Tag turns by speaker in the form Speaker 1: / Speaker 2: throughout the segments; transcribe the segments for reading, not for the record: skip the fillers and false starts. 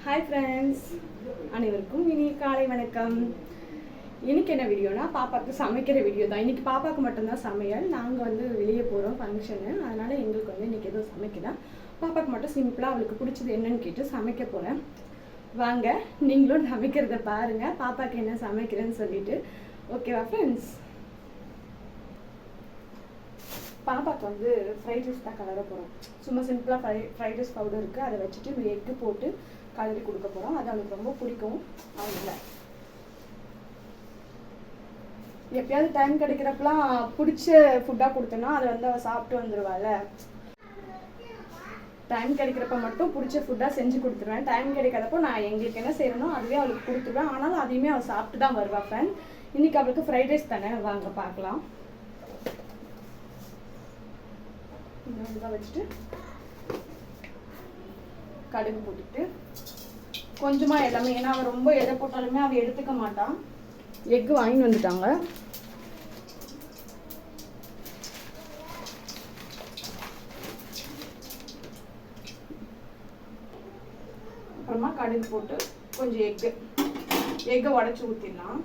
Speaker 1: Hi friends, அனைவருக்கும் இனி காலை வணக்கம். இன்றைக்கி என்ன வீடியோனா, பாப்பாவுக்கு சமைக்கிற வீடியோ தான். இன்றைக்கி பாப்பாவுக்கு மட்டும்தான் சமையல். நாங்கள் வந்து வெளியே போகிறோம் ஃபங்க்ஷனு, அதனால் எங்களுக்கு வந்து இன்றைக்கி எதுவும் சமைக்கல. பாப்பாவுக்கு மட்டும் சிம்பிளாக அவளுக்கு பிடிச்சது என்னன்னு கேட்டு சமைக்க போகிறேன். வாங்க நீங்களும் சமைக்கிறத பாருங்கள், பாப்பாவுக்கு என்ன சமைக்கிறேன்னு சொல்லிட்டு. ஓகேவா ஃப்ரெண்ட்ஸ்? பாப்பாவுக்கு வந்து ஃப்ரைட் ரைஸ் தான் கலர போகிறோம். சும்மா சிம்பிளாக ஃப்ரைட் ரைஸ் பவுடர் இருக்குது, அதை வச்சுட்டு எக்கு போட்டு கலரி கொடுக்க போகிறோம். அது அவளுக்கு ரொம்ப பிடிக்கும். அதனால் எப்பயாவது டைம் கிடைக்கிறப்பெல்லாம் பிடிச்ச ஃபுட்டாக கொடுத்தோன்னா அதை வந்து அவள் சாப்பிட்டு வந்துடுவாள். டைம் கிடைக்கிறப்ப மட்டும் பிடிச்ச ஃபுட்டாக செஞ்சு கொடுத்துருவேன். டைம் கிடைக்காதப்போ நான் எங்களுக்கு என்ன செய்யணும் அதுவே அவளுக்கு கொடுத்துருவேன். ஆனாலும் அதையுமே அவள் சாப்பிட்டு தான் வருவா. ஃப்ரெண்ட், இன்றைக்கி அவளுக்கு ஃப்ரைட் ரைஸ் தானே, வாங்க பார்க்கலாம். இதாக வச்சுட்டு கடுகு போட்டுட்டு கொஞ்சமாக எல்லாமே, ஏன்னா அவள் ரொம்ப எதை போட்டாலுமே அவள் எடுத்துக்க மாட்டான். எக்கு வாங்கி வந்துட்டாங்க. அப்புறமா கடுகு போட்டு கொஞ்சம் எக்கை உடச்சி ஊற்றிடலாம்.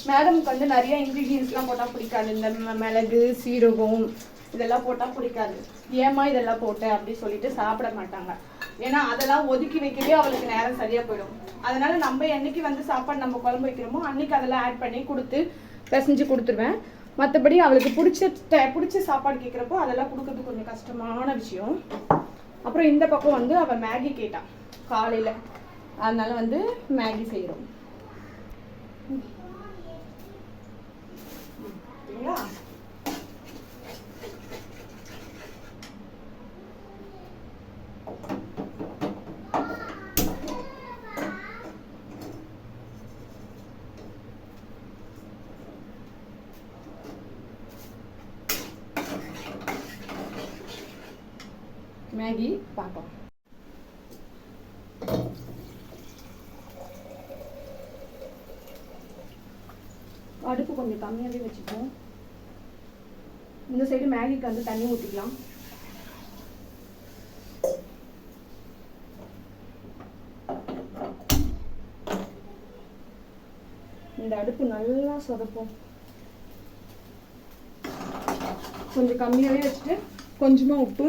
Speaker 1: மேடமுக்கு வந்து நிறைய இன்க்ரீடியன்ஸ்லாம் போட்டால் பிடிக்காது. இந்த மிளகு, சீரகம் இதெல்லாம் போட்டால் பிடிக்காது. ஏமா இதெல்லாம் போட்டேன் அப்படி சொல்லிட்டு சாப்பிட மாட்டாங்க. ஏன்னா அதெல்லாம் ஒதுக்கி வைக்கவே அவளுக்கு நேரம் சரியாக போயிடும். அதனால நம்ம என்னைக்கு வந்து சாப்பாடு நம்ம குழம்பு வைக்கிறோமோ அன்னைக்கு அதெல்லாம் ஆட் பண்ணி கொடுத்து பிசைஞ்சு கொடுத்துருவேன். மற்றபடி அவளுக்கு பிடிச்ச சாப்பாடு கேட்குறப்போ அதெல்லாம் கொடுக்கறது கொஞ்சம் கஷ்டமான விஷயம். அப்புறம் இந்த பக்கம் வந்து அவள் மேகி கேட்டான் காலையில், அதனால வந்து மேகி செய்கிறோம். சரிங்களா? மேகி பார்ப்போம். அடுப்பு கொஞ்சம் கம்மியாகவே வச்சுப்போம். இந்த சைடு மேகிக்கு வந்து தண்ணி ஊற்றிக்கலாம். இந்த அடுப்பு நல்லா சொதப்போம். கொஞ்சம் கம்மியாகவே வச்சுட்டு கொஞ்சமாக உப்பு,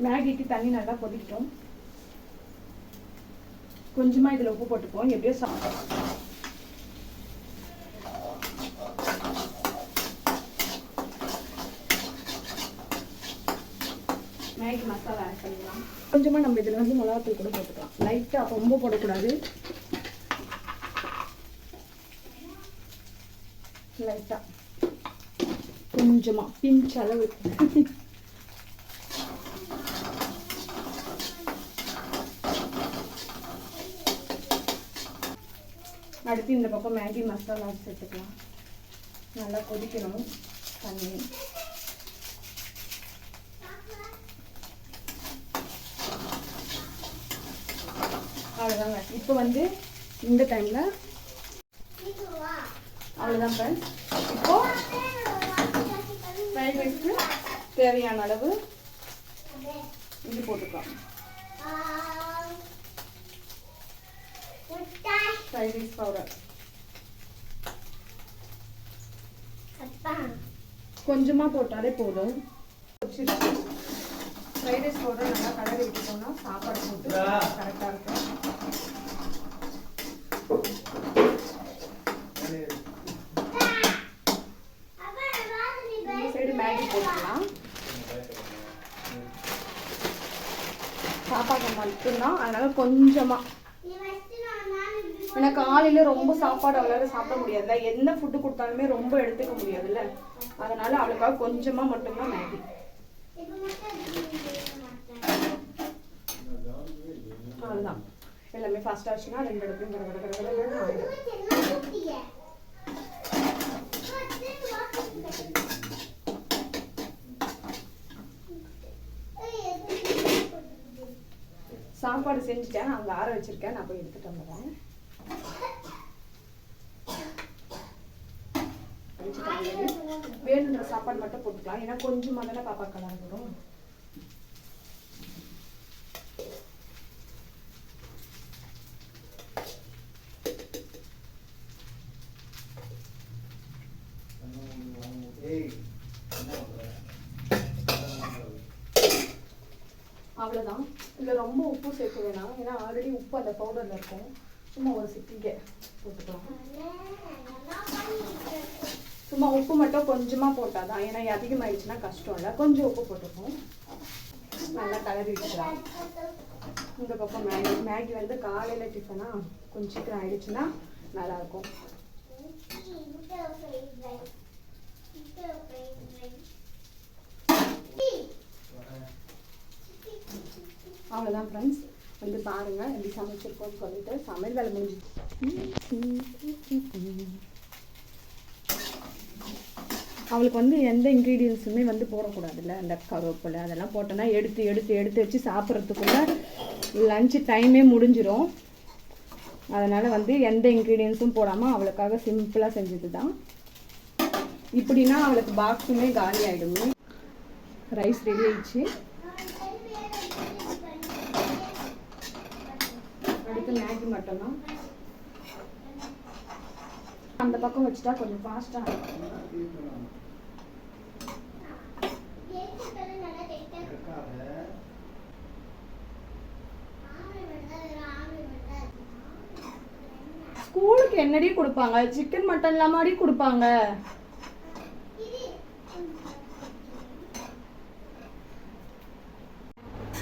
Speaker 1: மேகிக்கு தண்ணி நல்லா கொதிக்கிட்டோம். கொஞ்சமாக இதில் உப்பு போட்டுப்போம். எப்படியோ மேகி மசாலா ஆட் பண்ணிக்கலாம். கொஞ்சமாக நம்ம இதில் வந்து மிளகாத்தூள் கூட போட்டுக்கலாம். லைட்டாக, ரொம்ப போடக்கூடாது. லைட்டாக கொஞ்சமாக பிஞ்ச் அளவு. அடுத்து இந்த பக்கம் மேகி மசாலா சேர்த்துக்கலாம். நல்லா கொதிக்கணும் தண்ணி. அவ்வளோதாங்க. இப்போ வந்து இந்த டைமில் அவ்வளோதான் ஃப்ரெண்ட்ஸ். இப்போ ஃப்ரைட் ரைஸ்க்கு தேவையான அளவு இது போட்டுக்கலாம். ஃப்ரைட் ரைஸ் பவுடர் கொஞ்சமாக போட்டாலே போதும். ஃப்ரைட் ரைஸ் பவுடர் நல்லா கலரி விட்டுட்டோம்னா சாப்பாடு போட்டு கரெக்டாக இருக்கும். இந்த சைடு மேகி போட்டுக்கலாம். சாப்பாடு மட்டும்தான், அதனால கொஞ்சமாக. ஏன்னா காலையில் ரொம்ப சாப்பாடு அவளால் சாப்பிட முடியாதுல்ல, எந்த ஃபுட்டு கொடுத்தாலுமே ரொம்ப எடுத்துக்க முடியாதுல்ல, அதனால அவளுக்காக கொஞ்சமாக மட்டும்தான் மேகி. அதுதான் எல்லாமே ஃபாஸ்ட்டாக ஆச்சுன்னா 2 இடத்துலையும் கடை ஆகிடும். சாப்பாடு செஞ்சுட்டேன், நான் அங்கே ஆற வச்சிருக்கேன். நான் போய் எடுத்துட்டு வந்துடுறேன். வேணுன்ற சாப்பாடு மட்டும் போட்டுக்கலாம். ஏன்னா கொஞ்சமாக தானே பாப்பா கலர் வரும். அவ்வளோதான். இதில் ரொம்ப உப்பு சேர்க்க வேணாம், ஏன்னா ஆல்ரெடி உப்பு அந்த பவுடரில் இருக்கும். சும்மா ஒரு சிட்டிகை போட்டுக்கலாம். சும்மா உப்பு மட்டும் கொஞ்சமாக போட்டால் தான், ஏன்னா அதிகமாகிடுச்சுன்னா கஷ்டம் இல்லை. கொஞ்சம் உப்பு போட்டுப்போம். நல்லா கலரி வச்சுக்கலாம். இந்த பக்கம் மேகி வந்து காலையில் டிஃபனா கொஞ்சம் சீக்கிரம் ஆயிடுச்சுன்னா நல்லாயிருக்கும். அவ்வளோதான் ஃப்ரெண்ட்ஸ், வந்து பாருங்கள் எப்படி சமைச்சிருக்கோன்னு சொல்லிட்டு. சமையல் வேலை முடிஞ்சு. அவளுக்கு வந்து எந்த இன்க்ரீடியன்ஸுமே வந்து போடக்கூடாதுல்ல. அந்த கருவேப்பிலை அதெல்லாம் போட்டோன்னா எடுத்து எடுத்து எடுத்து வச்சு சாப்பிட்றதுக்குள்ளே லஞ்சு டைமே முடிஞ்சிடும். அதனால் வந்து எந்த இன்க்ரீடியன்ஸும் போடாமல் அவளுக்காக சிம்பிளாக செஞ்சது தான். இப்படின்னா அவளுக்கு பாக்ஸுமே காலி ஆகிடுமே. ரைஸ் ரெடி ஆயிடுச்சு. அடுத்து மேகி மட்டும்தான். அந்த பக்கம் வச்சுட்டா கொஞ்சம் ஃபாஸ்ட்டாக இருக்கும். ஸ்கூலுக்கு என்னடி கொடுப்பாங்க? சிக்கன் மட்டன் இல்லாமடி கொடுப்பாங்க.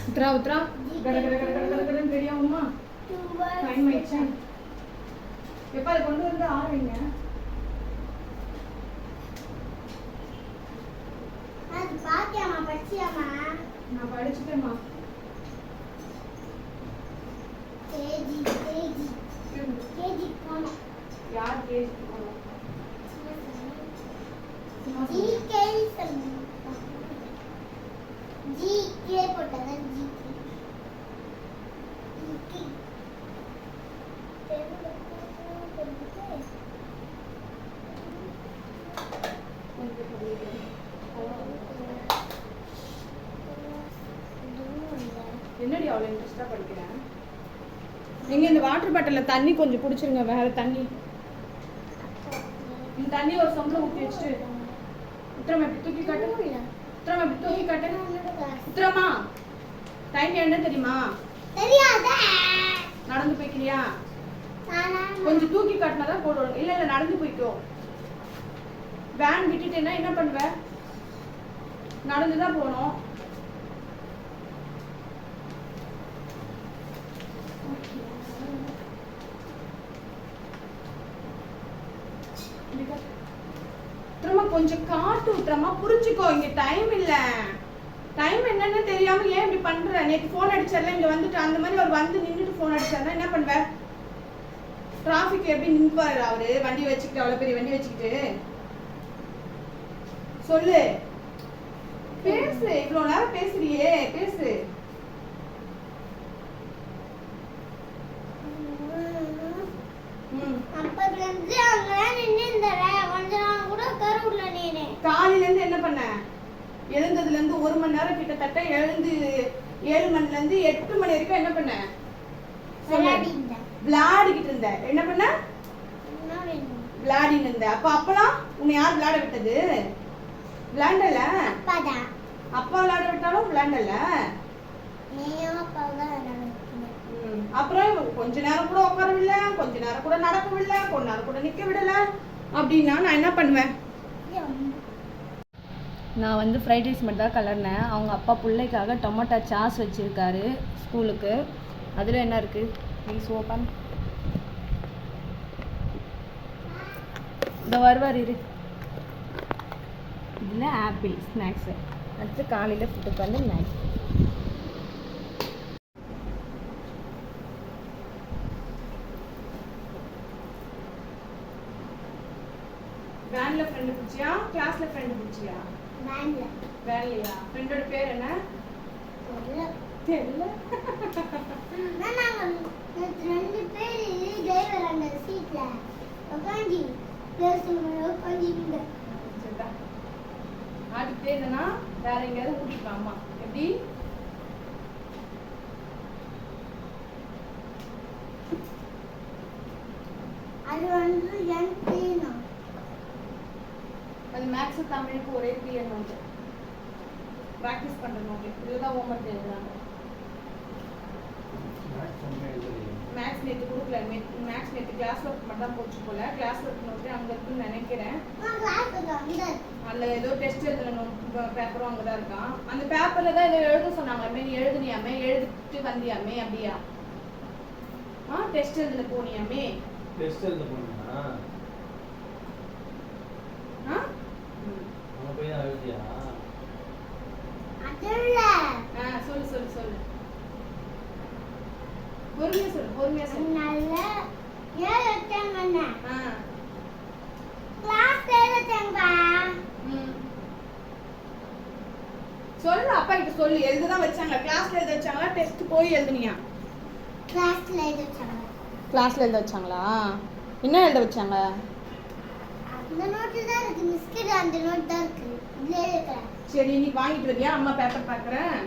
Speaker 1: உத்ரா உத்ரா கட கட கட கட கடன்னு தெரியாமா? டைம் ஆயிடுச்சு. எப்போ அதை கொண்டு வந்து ஆறுவீங்க? நான் படிச்சுட்டேம்மா. யார் கேஜி போகணும்? என்னடி அவ்வளோ இன்ட்ரெஸ்டாக படிக்கிறேன்? எங்க இந்த வாட்டர் பாட்டிலில் தண்ணி கொஞ்சம் பிடிச்சிருங்க. வேற தண்ணி, இந்த தண்ணி ஒரு சொம்பில் ஊற்றி வச்சுட்டு உத்திரமா இப்படி தூக்கி காட்டு. உத்திரமா இப்படி தூக்கி காட்டு. உத்திரமா டைம் என்ன தெரியுமா? நடந்து போய்க்கிறியா? கொஞ்சம் தூக்கி காட்டினாதான் போடுவோம். இல்லை இல்லை நடந்து போய்க்கோ. வேன் விட்டுட்டேன்னா என்ன பண்ணுவ? நடந்து தான் போகணும். கொஞ்சம் காட்டு உத்தரமா புரிஞ்சுக்கோ. இங்க டைம் இல்ல. டைம் என்னன்னு தெரியாம ஏன் இப்படி பண்ற? நேத்து போன் அடிச்சார்ல, இங்க வந்துட்டு அந்த மாதிரி அவர் வந்து நின்றுட்டு போன் அடிச்சாருன்னா என்ன பண்ணுவ? டிராபிக் எப்படி நின்பாரு அவரு? வண்டி வச்சுக்கிட்டு, அவ்வளவு பெரிய வண்டி வச்சுக்கிட்டு. சொல்லு, பேசு. இவ்வளவு நேரம் பேசுறியே, பேசு. காலையில இருந்து என்ன பண்ண? எழுந்ததுல இருந்து 1 மணி நேரம் கிட்டத்தட்ட எழுந்து 7 மணில இருந்து 8 மணி வரைக்கும் என்ன பண்ண? விளையாடிக்கிட்டு இருந்த. என்ன பண்ண? விளையாடின்னு இருந்த. அப்பெல்லாம் உன்னை யார் விளையாட விட்டது? விளையாண்டல. அப்பா விளையாட விட்டாலும் விளையாண்டல. அப்புறம் கொஞ்ச நேரம் கூட உட்காரவில்லை, கொஞ்ச நேரம் கூட நடக்கவில்லை, கொஞ்ச நேரம் கூட நிக்க விடல அப்படின்னா நான் என்ன பண்ணுவேன்? நான் வந்து ஃப்ரைட் ரைஸ் மட்டும் தான் கலர்னேன். அவங்க அப்பா பிள்ளைக்காக டொமேட்டோ சாஸ் வச்சுருக்காரு ஸ்கூலுக்கு. அதில் என்ன இருக்குது? Please open. இந்த வருவார் இரு. இதில் ஆப்பிள் ஸ்நாக்ஸு. அடுத்து காலையில் ஃபுட்டுக்கு வந்து மேக்ஸ். வேன்ல ஃப்ரெண்ட் பிடிச்சியா? கிளாஸ்ல ஃப்ரெண்ட் பிடிச்சியா? வேன்ல. வேன்லயா? ஃப்ரெண்டோட பேர் என்ன? தெரியல. நாங்க ரெண்டு பேர் டிரைவர் அந்த சீட்ல உட்கார்ந்து பேசுறோம். சரிடா. அதுக்கு என்னன்னா வேற எங்கயாவது கூட்டிட்டு வாமா. எப்படி? அது வந்து என் பேனா. அது மேக்ஸ் தமிழுக்கு ஒரே பீரியட் வந்து ப்ராக்டிஸ் பண்ணுறோம். இதுதான் ஹோம்ஒர்க் எழுதுறாங்க. மேக்ஸ் நேற்று கொடுக்கல. மேக்ஸ் நேற்று கிளாஸ் ஒர்க் மட்டும் தான் போச்சு போல. கிளாஸ் ஒர்க் நோட்டு அங்கே இருக்குன்னு நினைக்கிறேன். அதில் ஏதோ டெஸ்ட் எழுதணும் பேப்பரும் அங்கே தான் இருக்கான். அந்த பேப்பரில் தான் ஏதோ எழுத சொன்னாங்களாமே. நீ எழுதுனியாமே, எழுதிட்டு வந்தியாமே? அப்படியா? டெஸ்ட் எழுத போனியாமே?
Speaker 2: டெஸ்ட் எழுத போனியா? அங்க போய் தான் எழுதியா?
Speaker 1: சொல்லு சொல்லு சொல்லு. பொறுமையா சொல்லு, பொறுமையா சொல்லு.
Speaker 3: நல்ல ஏன் வச்சாங்க? கிளாஸ்ல வச்சாங்க.
Speaker 1: சொல்லு, அப்பா கிட்ட சொல்லு. எழுத தான் வச்சாங்க. கிளாஸ்ல எழுத வச்சாங்களா? டெஸ்ட் போய் எழுதுனியா?
Speaker 3: கிளாஸ்ல எழுத வச்சாங்க.
Speaker 1: கிளாஸ்ல எழுத வச்சாங்களா? என்ன எழுத வச்சாங்க?
Speaker 3: அந்த நோட் தான் இருக்கு. மிஸ்கிட்ட அந்த நோட் தான் இருக்கு. இதுல இருக்கு.
Speaker 1: சரி, இன்னைக்கு வாங்கிட்டு வரியா? அம்மா பேப்பர் பார்க்கறேன்.